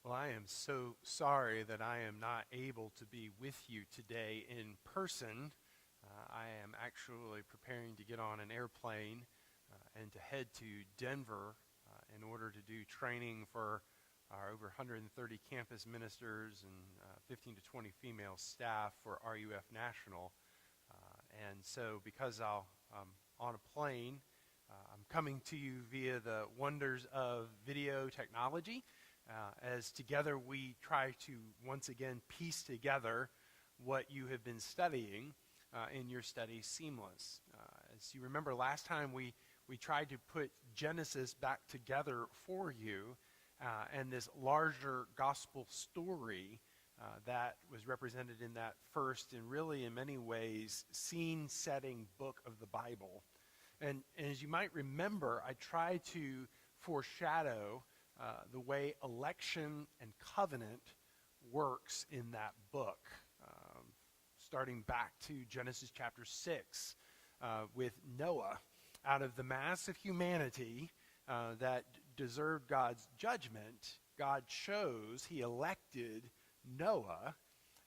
Well, I am so sorry that I am not able to be with you today in person. I am actually preparing to get on an airplane and to head to Denver in order to do training for our over 130 campus ministers and 15 to 20 female staff for RUF National. And so because I'm on a plane, I'm coming to you via the wonders of video technology. As together we try to once again piece together what you have been studying in your study Seamless. As you remember, last time we tried to put Genesis back together for you and this larger gospel story that was represented in that first and really in many ways scene-setting book of the Bible. And as you might remember, I tried to foreshadow the way election and covenant works in that book, starting back to Genesis chapter 6 with Noah. Out of the mass of humanity that deserved God's judgment, God chose, he elected Noah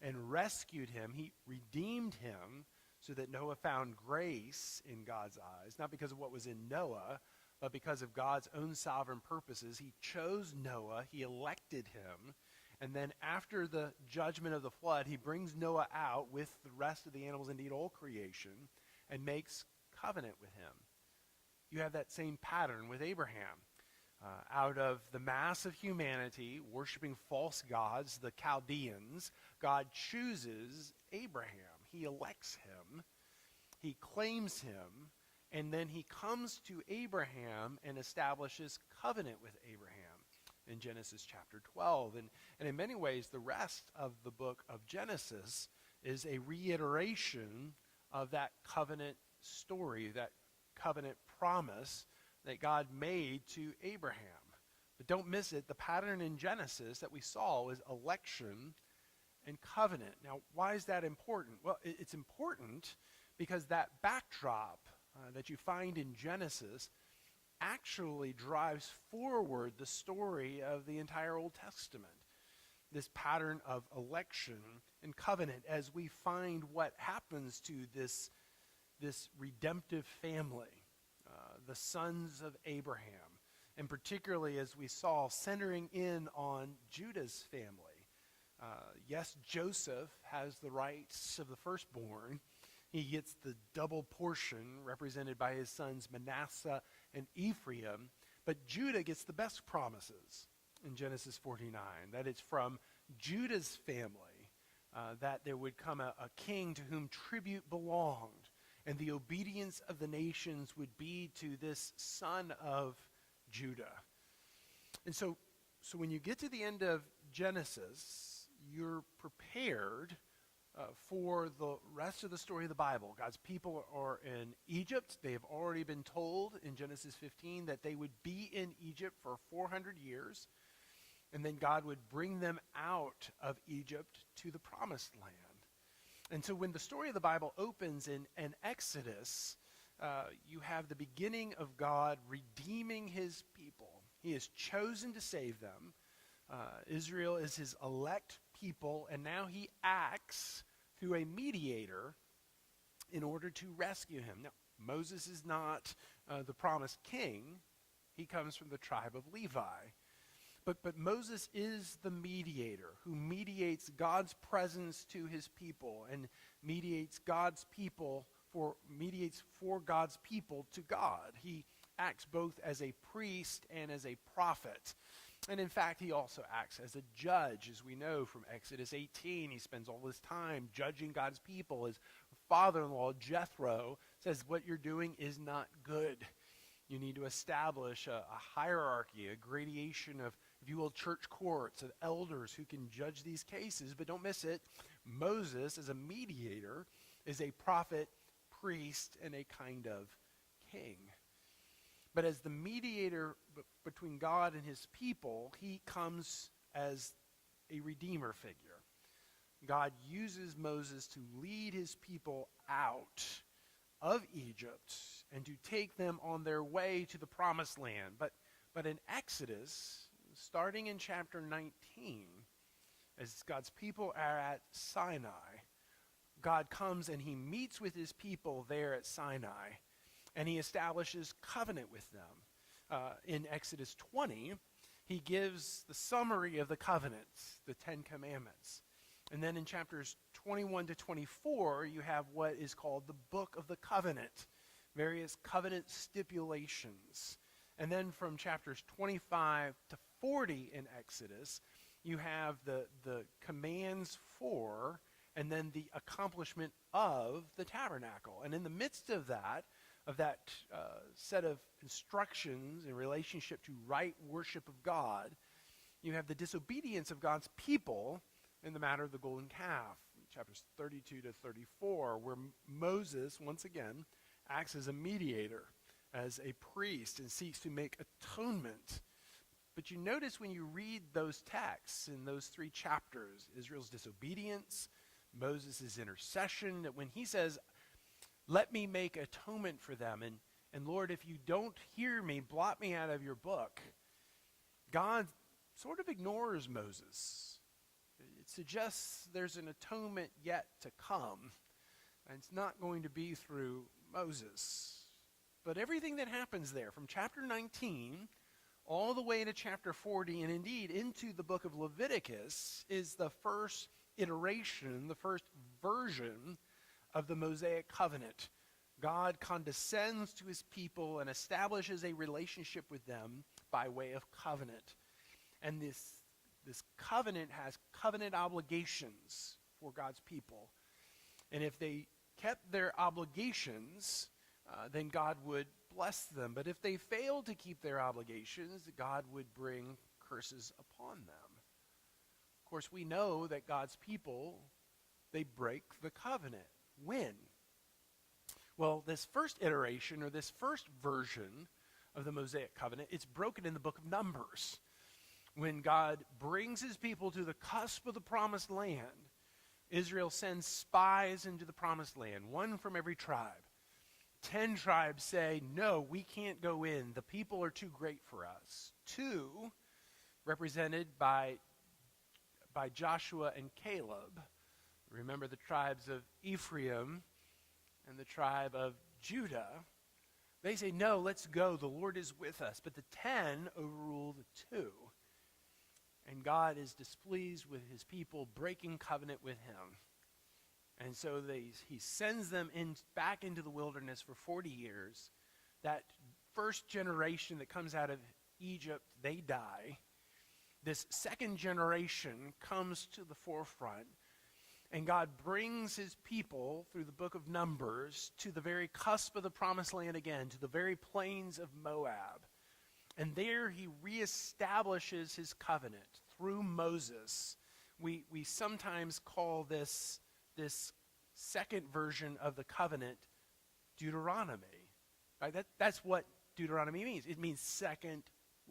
and rescued him. He redeemed him so that Noah found grace in God's eyes, not because of what was in Noah, but because of God's own sovereign purposes. He chose Noah, he elected him, and then after the judgment of the flood, he brings Noah out with the rest of the animals, indeed all creation, and makes covenant with him. You have that same pattern with Abraham. Out of the mass of humanity worshiping false gods, the Chaldeans, God chooses Abraham. He elects him, he claims him, and then he comes to Abraham and establishes covenant with Abraham in Genesis chapter 12. And in many ways, the rest of the book of Genesis is a reiteration of that covenant story, that covenant promise that God made to Abraham. But don't miss it, the pattern in Genesis that we saw was election and covenant. Now, why is that important? Well, it's important because that backdrop that you find in Genesis actually drives forward the story of the entire Old Testament. This pattern of election and covenant as we find what happens to this redemptive family, the sons of Abraham, and particularly as we saw centering in on Judah's family. Yes, Joseph has the rights of the firstborn. He gets the double portion represented by his sons Manasseh and Ephraim, but Judah gets the best promises in Genesis 49, that it's from Judah's family that there would come a king to whom tribute belonged, and the obedience of the nations would be to this son of Judah. And so when you get to the end of Genesis, you're prepared for the rest of the story of the Bible. God's people are in Egypt. They have already been told in Genesis 15 that they would be in Egypt for 400 years, and then God would bring them out of Egypt to the promised land. And so when the story of the Bible opens in Exodus, you have the beginning of God redeeming his people. He has chosen to save them. Israel is his elect people, and now he acts through a mediator in order to rescue him. Now, Moses is not the promised king. He comes from the tribe of Levi. But Moses is the mediator who mediates God's presence to his people and mediates for God's people to God. He acts both as a priest and as a prophet. And in fact, he also acts as a judge. As we know from Exodus 18, he spends all his time judging God's people. His father-in-law, Jethro, says, what you're doing is not good. You need to establish a hierarchy, a gradation of, if you will, church courts, of elders who can judge these cases. But don't miss it, Moses, as a mediator, is a prophet, priest, and a kind of king. But as the mediator between God and his people, he comes as a redeemer figure. God uses Moses to lead his people out of Egypt and to take them on their way to the promised land. But in Exodus, starting in chapter 19, as God's people are at Sinai, God comes and he meets with his people there at Sinai, and he establishes covenant with them. In Exodus 20, he gives the summary of the covenants, the Ten Commandments. And then in chapters 21 to 24, you have what is called the Book of the Covenant, various covenant stipulations. And then from chapters 25 to 40 in Exodus, you have the commands for and then the accomplishment of the tabernacle. And in the midst of that set of instructions in relationship to right worship of God, you have the disobedience of God's people in the matter of the golden calf, chapters 32 to 34, where Moses, once again, acts as a mediator, as a priest, and seeks to make atonement. But you notice when you read those texts in those 3 chapters, Israel's disobedience, Moses' intercession, that when he says, let me make atonement for them, and Lord, if you don't hear me, blot me out of your book, God sort of ignores Moses. It suggests there's an atonement yet to come, and it's not going to be through Moses. But everything that happens there, from chapter 19 all the way to chapter 40, and indeed into the book of Leviticus, is the first iteration, the first version of the Mosaic covenant. God condescends to his people and establishes a relationship with them by way of covenant. And this covenant has covenant obligations for God's people. And if they kept their obligations, then God would bless them. But if they failed to keep their obligations, God would bring curses upon them. Of course, we know that God's people, they break the covenant. When? Well, this first iteration, or this first version of the Mosaic covenant, it's broken in the book of Numbers. When God brings his people to the cusp of the promised land, Israel sends spies into the promised land, 1 from every tribe. 10 tribes say, no, we can't go in. The people are too great for us. 2, represented by Joshua and Caleb. Remember the tribes of Ephraim and the tribe of Judah. They say, no, let's go. The Lord is with us. But the 10 overrule the 2. And God is displeased with his people breaking covenant with him. And so he sends them back into the wilderness for 40 years. That first generation that comes out of Egypt, they die. This second generation comes to the forefront. And God brings his people through the book of Numbers to the very cusp of the promised land again, to the very plains of Moab. And there he reestablishes his covenant through Moses. We sometimes call this second version of the covenant Deuteronomy. Right? That's what Deuteronomy means. It means second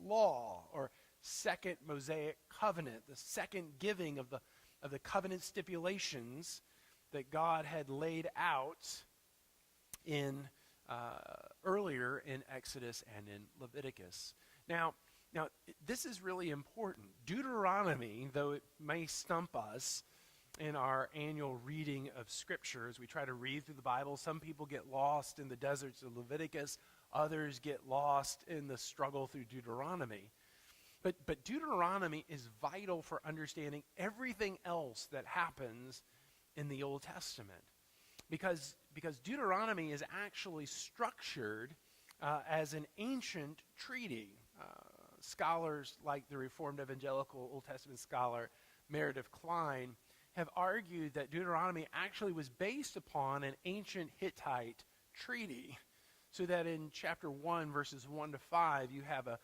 law, or second Mosaic covenant, the second giving of the covenant stipulations that God had laid out in earlier in Exodus and in Leviticus. Now, this is really important. Deuteronomy, though it may stump us in our annual reading of Scripture as we try to read through the Bible, some people get lost in the deserts of Leviticus, others get lost in the struggle through Deuteronomy. But Deuteronomy is vital for understanding everything else that happens in the Old Testament. Because Deuteronomy is actually structured as an ancient treaty. Scholars like the Reformed Evangelical Old Testament scholar Meredith Kline have argued that Deuteronomy actually was based upon an ancient Hittite treaty. So that in chapter 1, verses 1 to 5, you have a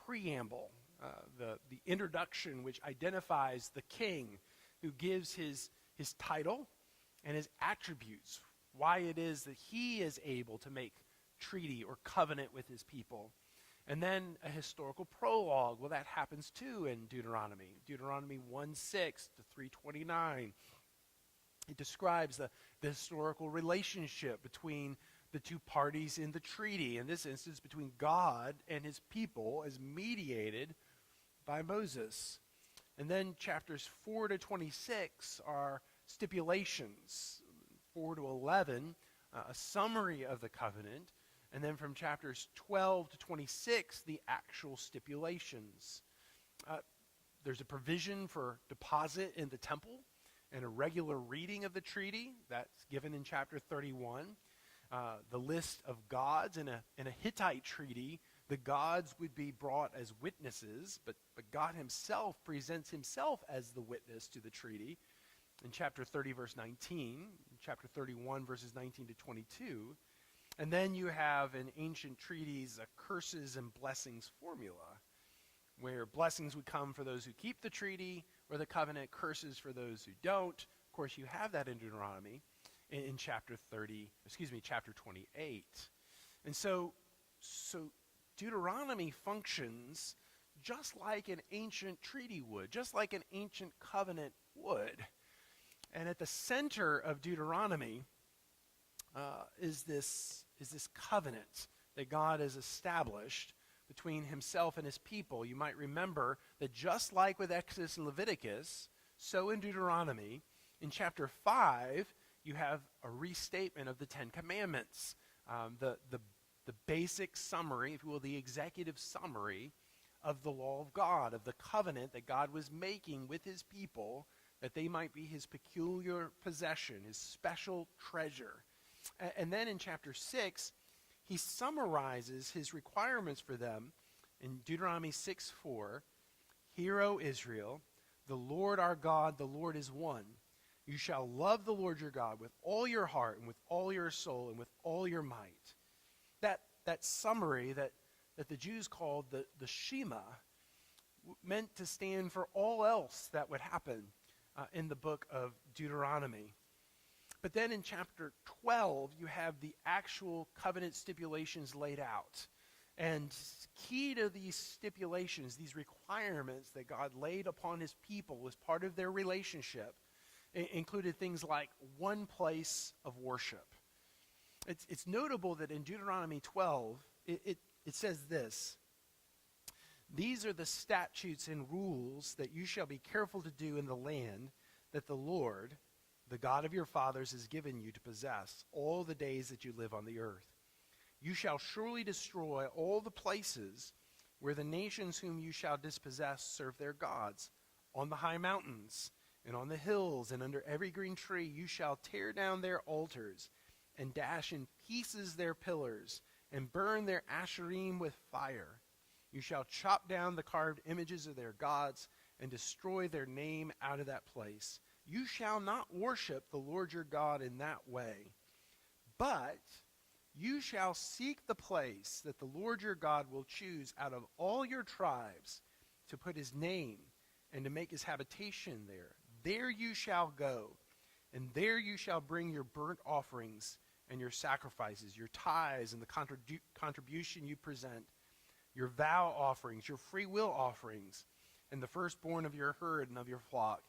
preamble, the introduction, which identifies the king, who gives his title and his attributes, why it is that he is able to make treaty or covenant with his people. And then a historical prologue. Well, that happens too in Deuteronomy. Deuteronomy 1:6 to 3:29. It describes the historical relationship between the two parties in the treaty. In this instance, between God and his people, as mediated by Moses. And then chapters 4 to 26 are stipulations. 4 to 11, a summary of the covenant. And then from chapters 12 to 26, the actual stipulations. There's a provision for deposit in the temple and a regular reading of the treaty. That's given in chapter 31. The list of gods in a Hittite treaty, the gods would be brought as witnesses, but God himself presents himself as the witness to the treaty in chapter 30, verse 19, chapter 31, verses 19 to 22. And then you have in ancient treaties a curses and blessings formula, where blessings would come for those who keep the treaty or the covenant, curses for those who don't. Of course, you have that in Deuteronomy in chapter 28. And so Deuteronomy functions just like an ancient treaty would, just like an ancient covenant would. And at the center of Deuteronomy is this covenant that God has established between himself and his people. You might remember that just like with Exodus and Leviticus, so in Deuteronomy, in chapter 5, you have a restatement of the Ten Commandments, the basic summary, if you will, the executive summary of the law of God, of the covenant that God was making with his people, that they might be his peculiar possession, his special treasure. And then in chapter 6, he summarizes his requirements for them in Deuteronomy 6:4. Hear, O Israel, the Lord our God, the Lord is one. You shall love the Lord your God with all your heart and with all your soul and with all your might. That summary that the Jews called the Shema meant to stand for all else that would happen in the book of Deuteronomy. But then in chapter 12, you have the actual covenant stipulations laid out. And key to these stipulations, these requirements that God laid upon his people as part of their relationship, included things like one place of worship. It's notable that in Deuteronomy 12, it says this: these are the statutes and rules that you shall be careful to do in the land that the Lord, the God of your fathers, has given you to possess all the days that you live on the earth. You shall surely destroy all the places where the nations whom you shall dispossess serve their gods. On the high mountains and on the hills and under every green tree you shall tear down their altars and dash in pieces their pillars and burn their asherim with fire. You shall chop down the carved images of their gods and destroy their name out of that place. You shall not worship the Lord your God in that way, but you shall seek the place that the Lord your God will choose out of all your tribes to put his name and to make his habitation there. There you shall go, and there you shall bring your burnt offerings and your sacrifices, your tithes and the contribution you present, your vow offerings, your free will offerings, and the firstborn of your herd and of your flock.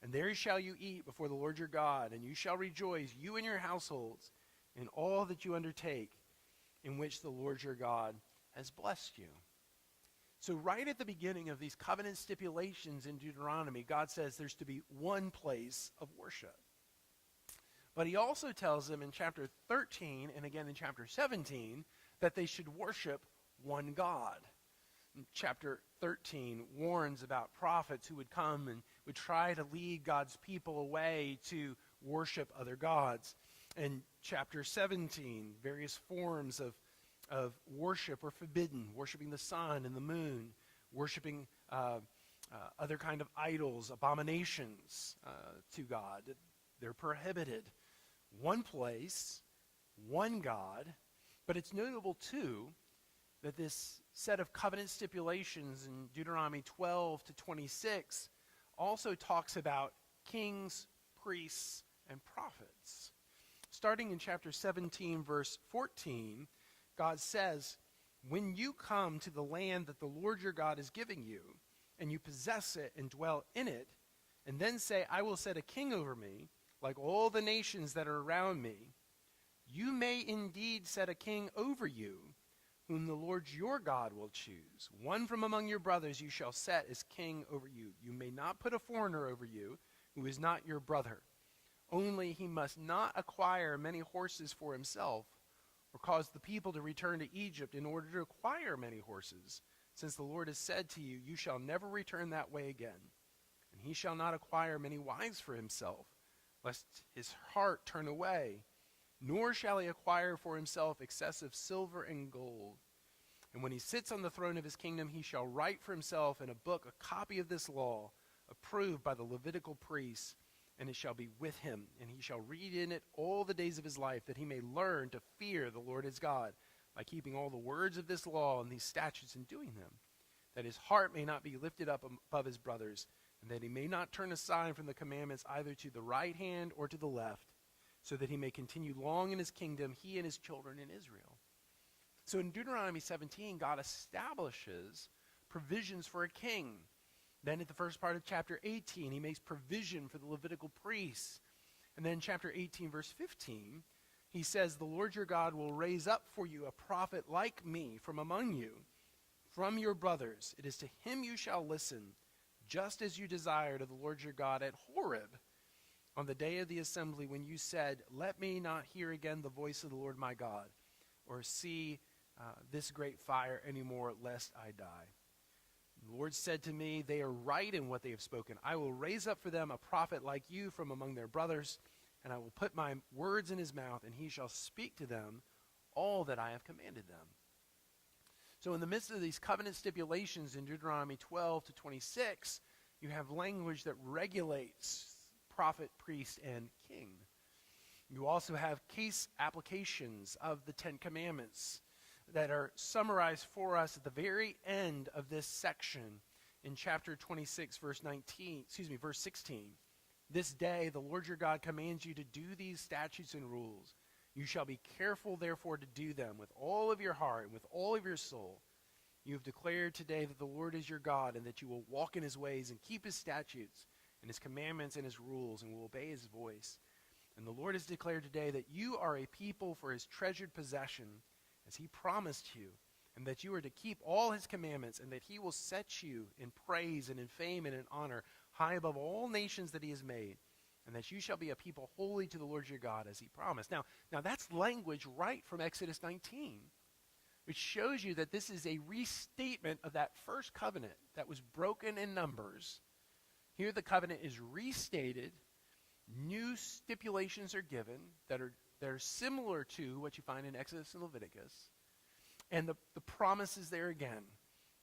And there shall you eat before the Lord your God, and you shall rejoice, you and your households, in all that you undertake, in which the Lord your God has blessed you. So right at the beginning of these covenant stipulations in Deuteronomy, God says there's to be one place of worship. But he also tells them in chapter 13 and again in chapter 17 that they should worship one God. Chapter 13 warns about prophets who would come and would try to lead God's people away to worship other gods. And chapter 17, various forms of worship are forbidden, worshiping the sun and the moon, worshiping other kind of idols, abominations to God. They're prohibited. One place, one God, but it's notable too that this set of covenant stipulations in Deuteronomy 12 to 26 also talks about kings, priests, and prophets. Starting in chapter 17, verse 14, God says, when you come to the land that the Lord your God is giving you, and you possess it and dwell in it, and then say, I will set a king over me, like all the nations that are around me, you may indeed set a king over you, whom the Lord your God will choose. One from among your brothers you shall set as king over you. You may not put a foreigner over you who is not your brother. Only he must not acquire many horses for himself, or cause the people to return to Egypt in order to acquire many horses, since the Lord has said to you, you shall never return that way again. And he shall not acquire many wives for himself, lest his heart turn away, nor shall he acquire for himself excessive silver and gold. And when he sits on the throne of his kingdom, he shall write for himself in a book a copy of this law, approved by the Levitical priests, and it shall be with him, and he shall read in it all the days of his life, that he may learn to fear the Lord his God, by keeping all the words of this law and these statutes and doing them, that his heart may not be lifted up above his brothers, and that he may not turn aside from the commandments either to the right hand or to the left, so that he may continue long in his kingdom, he and his children in Israel. So in Deuteronomy 17, God establishes provisions for a king. Then at the first part of chapter 18, he makes provision for the Levitical priests. And then chapter 18, verse 15, he says, the Lord your God will raise up for you a prophet like me from among you, from your brothers. It is to him you shall listen, just as you desired of the Lord your God at Horeb, on the day of the assembly, when you said, let me not hear again the voice of the Lord my God, or see this great fire anymore, lest I die. The Lord said to me, they are right in what they have spoken. I will raise up for them a prophet like you from among their brothers, and I will put my words in his mouth, and he shall speak to them all that I have commanded them. So in the midst of these covenant stipulations in Deuteronomy 12 to 26, you have language that regulates prophet, priest, and king. You also have case applications of the Ten Commandments that are summarized for us at the very end of this section in chapter 26, verse 16. This day the Lord your God commands you to do these statutes and rules. You shall be careful, therefore, to do them with all of your heart and with all of your soul. You have declared today that the Lord is your God, and that you will walk in his ways and keep his statutes and his commandments and his rules, and will obey his voice. And the Lord has declared today that you are a people for his treasured possession, as he promised you, and that you are to keep all his commandments, and that he will set you in praise and in fame and in honor high above all nations that he has made, and that you shall be a people holy to the Lord your God, as he promised. Now that's language right from Exodus 19, which shows you that this is a restatement of that first covenant that was broken in Numbers. Here the covenant is restated. New stipulations are given that are similar to what you find in Exodus and Leviticus. And the promise is there again.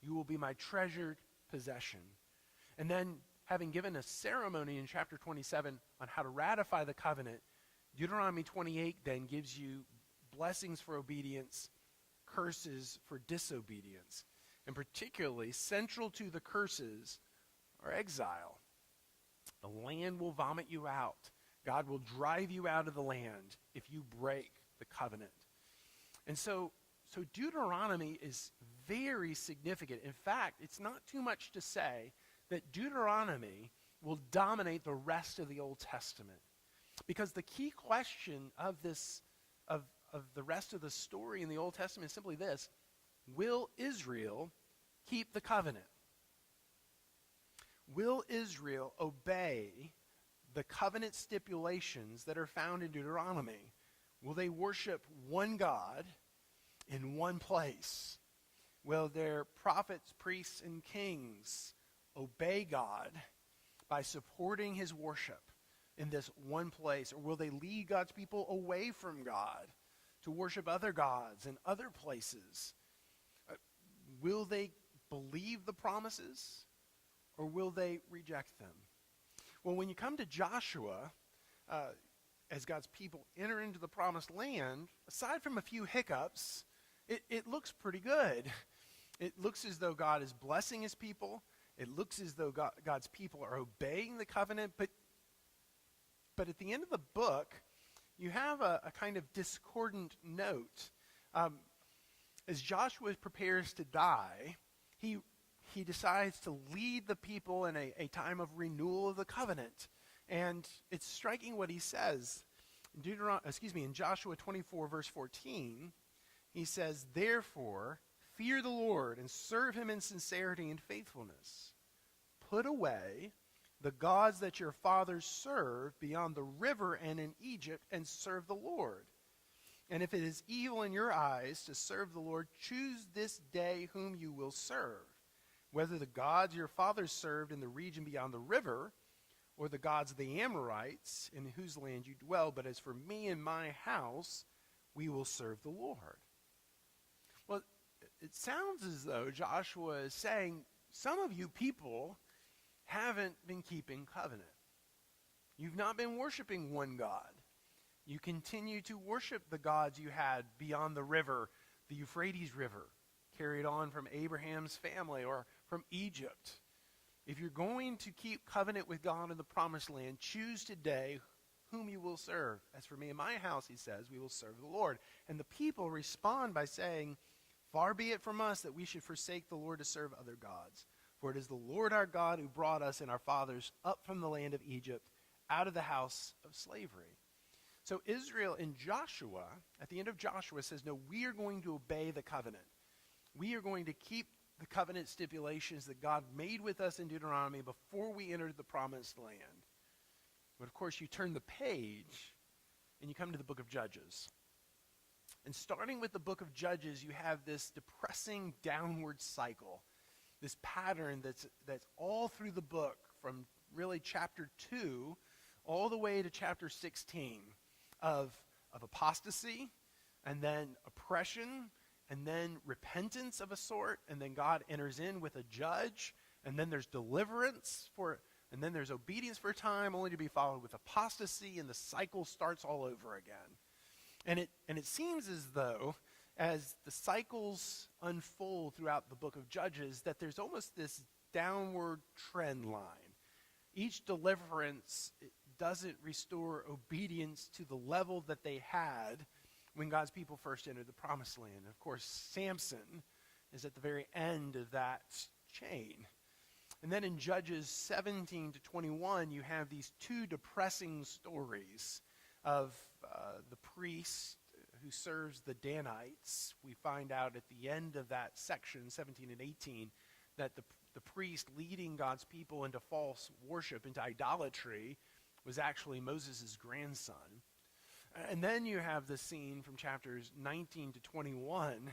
You will be my treasured possession. And then, having given a ceremony in chapter 27 on how to ratify the covenant, Deuteronomy 28 then gives you blessings for obedience, curses for disobedience. And particularly, central to the curses are exile. The land will vomit you out. God will drive you out of the land if you break the covenant. And so Deuteronomy is very significant. In fact, it's not too much to say that Deuteronomy will dominate the rest of the Old Testament. Because the key question of the rest of the story in the Old Testament is simply this: will Israel keep the covenant? Will Israel obey the covenant stipulations that are found in Deuteronomy? Will they worship one God in one place? Will their prophets, priests, and kings obey God by supporting his worship in this one place? Or will they lead God's people away from God to worship other gods in other places? Will they believe the promises, or will they reject them? Well, when you come to Joshua, as God's people enter into the promised land, aside from a few hiccups, it looks pretty good. It looks as though God is blessing his people. It looks as though God's people are obeying the covenant. But at the end of the book, you have a kind of discordant note. As Joshua prepares to die, he decides to lead the people in a time of renewal of the covenant. And it's striking what he says. In Joshua 24, verse 14, He says, therefore, fear the Lord and serve him in sincerity and faithfulness. Put away the gods that your fathers served beyond the river and in Egypt, and serve the Lord. And if it is evil in your eyes to serve the Lord, choose this day whom you will serve, whether the gods your fathers served in the region beyond the river, or the gods of the Amorites, in whose land you dwell. But as for me and my house, we will serve the Lord. Well, it sounds as though Joshua is saying, some of you people haven't been keeping covenant. You've not been worshiping one God. You continue to worship the gods you had beyond the river, the Euphrates River, carried on from Abraham's family or from Egypt. If you're going to keep covenant with God in the promised land, choose today whom you will serve. As for me and my house, he says, we will serve the Lord. And the people respond by saying, far be it from us that we should forsake the Lord to serve other gods. For it is the Lord our God who brought us and our fathers up from the land of Egypt, out of the house of slavery. So Israel in Joshua, at the end of Joshua, says, no, we are going to obey the covenant. We are going to keep the covenant stipulations that God made with us in Deuteronomy before we entered the promised land. But of course, you turn the page and you come to the book of Judges. And starting with the book of Judges, you have this depressing downward cycle, this pattern that's all through the book, from really chapter 2 all the way to chapter 16, of apostasy, and then oppression, and then repentance of a sort, and then God enters in with a judge, and then there's deliverance and then there's obedience for a time, only to be followed with apostasy, and the cycle starts all over again. And it seems as though, as the cycles unfold throughout the book of Judges, that there's almost this downward trend line. Each deliverance doesn't restore obedience to the level that they had when God's people first entered the promised land. Of course, Samson is at the very end of that chain. And then in Judges 17 to 21, you have these two depressing stories of the priest who serves the Danites. We find out at the end of that section, 17 and 18, that the priest leading God's people into false worship, into idolatry, was actually Moses' grandson. And then you have the scene from chapters 19 to 21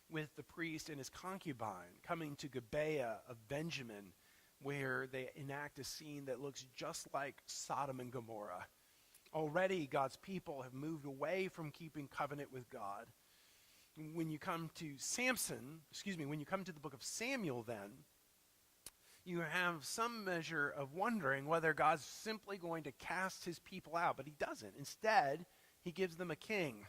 with the priest and his concubine coming to Gibeah of Benjamin, where they enact a scene that looks just like Sodom and Gomorrah. Already God's people have moved away from keeping covenant with God. When you come to when you come to the book of Samuel, then, you have some measure of wondering whether God's simply going to cast his people out, but he doesn't. Instead, he gives them a king.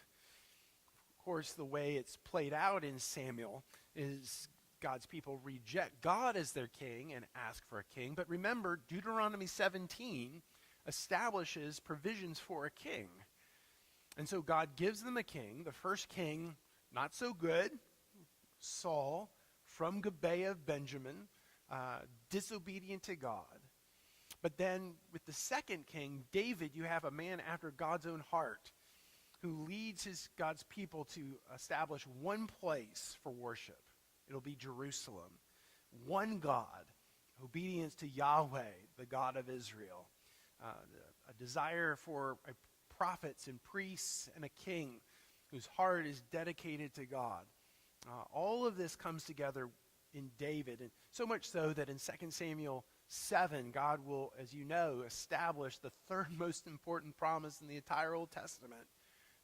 Of course, the way it's played out in Samuel is God's people reject God as their king and ask for a king. But remember, Deuteronomy 17 establishes provisions for a king. And so God gives them a king. The first king, not so good, Saul, from Gibeah of Benjamin, disobedient to God. But then with the second king, David, you have a man after God's own heart who leads God's people to establish one place for worship. It'll be Jerusalem. One God, obedience to Yahweh, the God of Israel. A desire for prophets and priests and a king whose heart is dedicated to God. All of this comes together in David, and so much so that in 2 Samuel 7, God will, as you know, establish the third most important promise in the entire Old Testament,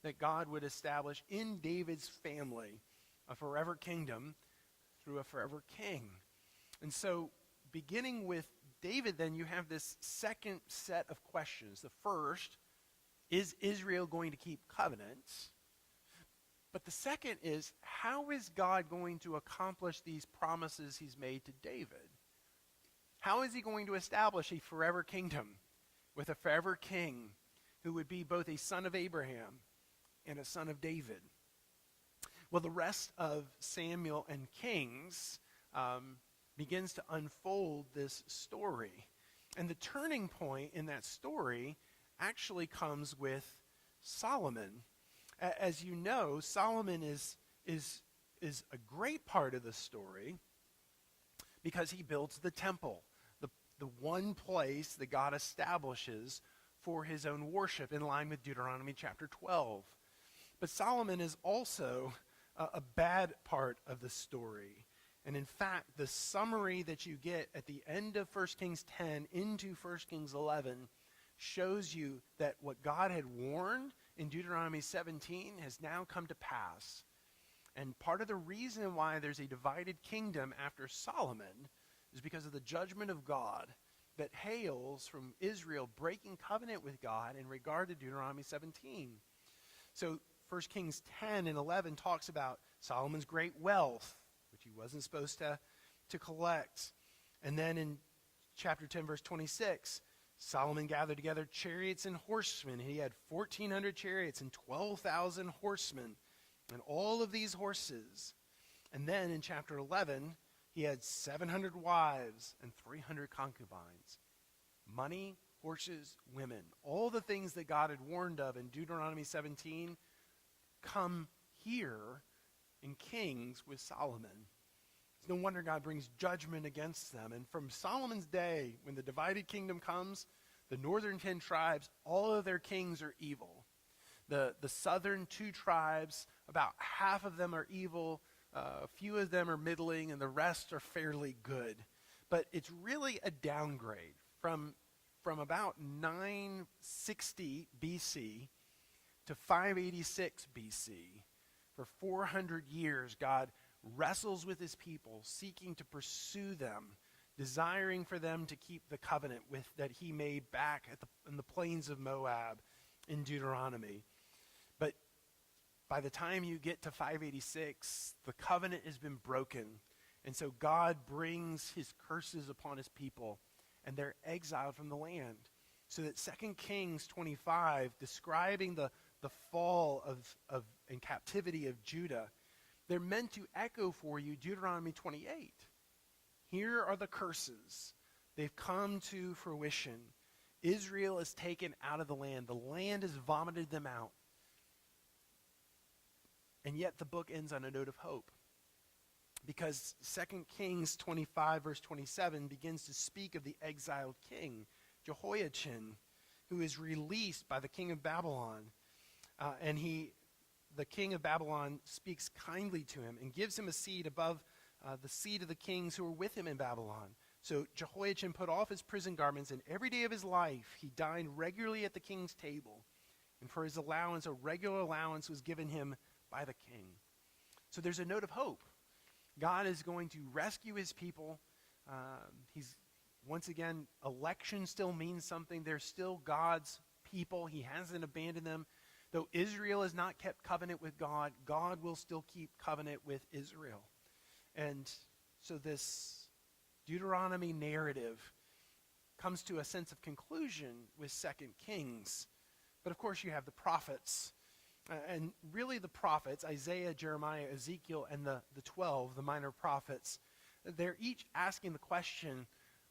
that God would establish in David's family a forever kingdom through a forever king. And so, beginning with David, then, you have this second set of questions. The first, is Israel going to keep covenants? But the second is, how is God going to accomplish these promises he's made to David? How is he going to establish a forever kingdom with a forever king who would be both a son of Abraham and a son of David? Well, the rest of Samuel and Kings begins to unfold this story. And the turning point in that story actually comes with Solomon. As you know, Solomon is is a great part of the story because he builds the temple, the one place that God establishes for his own worship in line with Deuteronomy chapter 12. But Solomon is also a bad part of the story. And in fact, the summary that you get at the end of 1 Kings 10 into 1 Kings 11 shows you that what God had warned in Deuteronomy 17 has now come to pass. And part of the reason why there's a divided kingdom after Solomon is because of the judgment of God that hails from Israel breaking covenant with God in regard to Deuteronomy 17. So 1 Kings 10 and 11 talks about Solomon's great wealth, which he wasn't supposed to collect. And then in chapter 10, verse 26, Solomon gathered together chariots and horsemen. He had 1,400 chariots and 12,000 horsemen, and all of these horses. And then in chapter 11, he had 700 wives and 300 concubines. Money, horses, women. All the things that God had warned of in Deuteronomy 17 come here in Kings with Solomon. It's no wonder God brings judgment against them. And from Solomon's day, when the divided kingdom comes, the northern 10 tribes, all of their kings are evil. The southern 2 tribes, about half of them are evil, a few of them are middling, and the rest are fairly good. But it's really a downgrade from about 960 BC to 586 BC. For 400 years, God wrestles with his people, seeking to pursue them, desiring for them to keep the covenant that he made back in the plains of Moab in Deuteronomy. But by the time you get to 586, the covenant has been broken. And so God brings his curses upon his people, and they're exiled from the land. So that 2 Kings 25, describing the fall of and captivity of Judah, they're meant to echo for you Deuteronomy 28. Here are the curses. They've come to fruition. Israel is taken out of the land. The land has vomited them out. And yet the book ends on a note of hope. Because 2 Kings 25 verse 27 begins to speak of the exiled king, Jehoiachin, who is released by the king of Babylon. And the king of Babylon speaks kindly to him and gives him a seat above the seat of the kings who were with him in Babylon. So Jehoiachin put off his prison garments, and every day of his life he dined regularly at the king's table. And for his allowance, a regular allowance was given him by the king. So there's a note of hope. God is going to rescue his people. He's once again, election still means something. They're still God's people. He hasn't abandoned them. Though Israel has not kept covenant with God, God will still keep covenant with Israel. And so this Deuteronomy narrative comes to a sense of conclusion with 2 Kings. But of course you have the prophets. And really the prophets, Isaiah, Jeremiah, Ezekiel, and the 12, the minor prophets, they're each asking the question,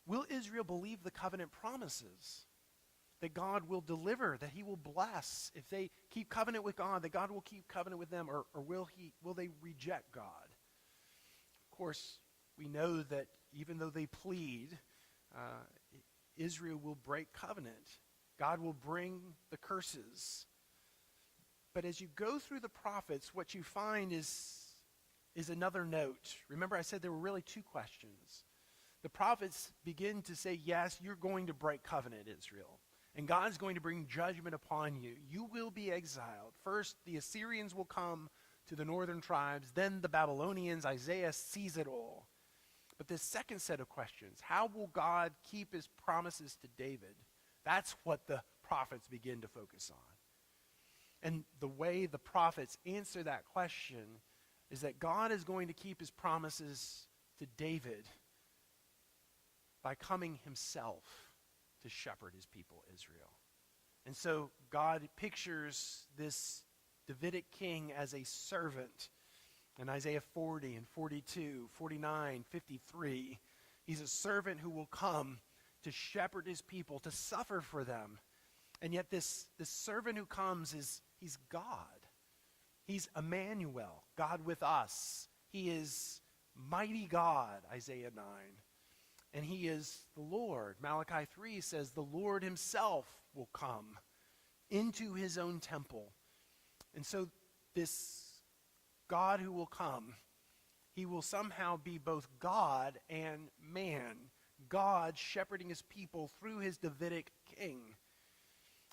will Israel believe the covenant promises? That God will deliver, that he will bless. If they keep covenant with God, that God will keep covenant with them, or will they reject God? Of course, we know that even though they plead, Israel will break covenant. God will bring the curses. But as you go through the prophets, what you find is another note. Remember, I said there were really 2 questions. The prophets begin to say, yes, you're going to break covenant, Israel. And God's going to bring judgment upon you. You will be exiled. First, the Assyrians will come to the northern tribes. Then the Babylonians. Isaiah sees it all. But this second set of questions, how will God keep his promises to David? That's what the prophets begin to focus on. And the way the prophets answer that question is that God is going to keep his promises to David by coming himself to shepherd his people, Israel. And so God pictures this Davidic king as a servant. In Isaiah 40 and 42, 49, 53, he's a servant who will come to shepherd his people, to suffer for them. And yet this servant who comes he's God. He's Emmanuel, God with us. He is mighty God, Isaiah 9. And he is the Lord. Malachi 3 says the Lord himself will come into his own temple. And so this God who will come, he will somehow be both God and man. God shepherding his people through his Davidic king.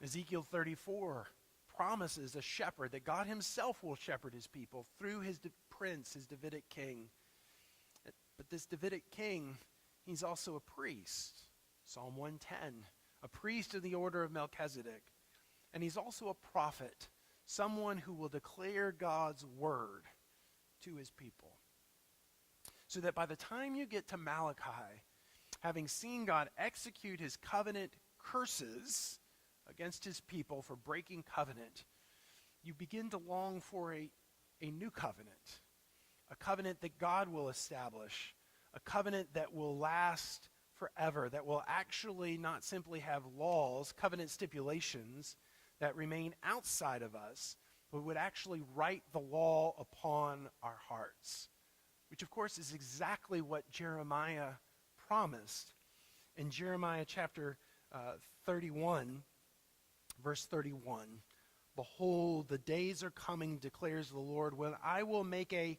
Ezekiel 34 promises a shepherd, that God himself will shepherd his people through his prince, his Davidic king. But this Davidic king, he's also a priest. Psalm 110, a priest of the order of Melchizedek. And he's also a prophet, someone who will declare God's word to his people. So that by the time you get to Malachi, having seen God execute his covenant curses against his people for breaking covenant, you begin to long for a new covenant, a covenant that God will establish, a covenant that will last forever, that will actually not simply have laws, covenant stipulations that remain outside of us, but would actually write the law upon our hearts, which of course is exactly what Jeremiah promised. In Jeremiah chapter 31, verse 31, behold, the days are coming, declares the Lord, when I will make a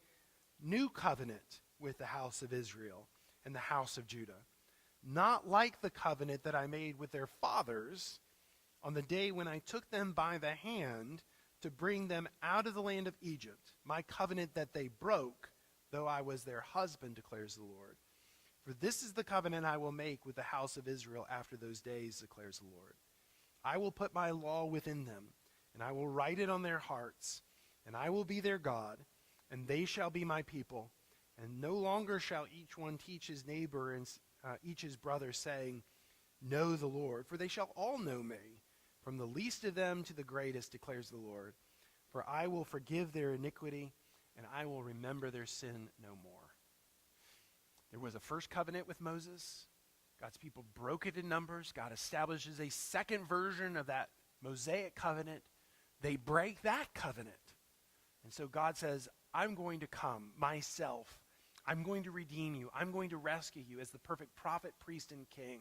new covenant with the house of Israel and the house of Judah, not like the covenant that I made with their fathers on the day when I took them by the hand to bring them out of the land of Egypt, my covenant that they broke, though I was their husband, declares the Lord. For this is the covenant I will make with the house of Israel after those days, declares the Lord. I will put my law within them, and I will write it on their hearts, and I will be their God, and they shall be my people. And no longer shall each one teach his neighbor and each his brother, saying, know the Lord, for they shall all know me, from the least of them to the greatest, declares the Lord. For I will forgive their iniquity, and I will remember their sin no more. There was a first covenant with Moses. God's people broke it in numbers. God establishes a second version of that Mosaic covenant. They break that covenant. And so God says, I'm going to come myself. I'm going to redeem you. I'm going to rescue you as the perfect prophet, priest, and king.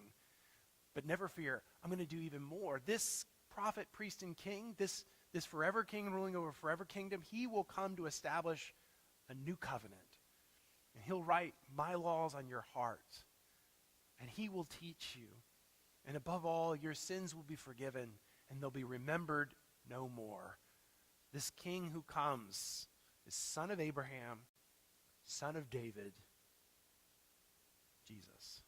But never fear, I'm going to do even more. This prophet, priest, and king, this forever king ruling over a forever kingdom, he will come to establish a new covenant. And he'll write my laws on your heart. And he will teach you. And above all, your sins will be forgiven, and they'll be remembered no more. This king who comes is son of Abraham, son of David, Jesus.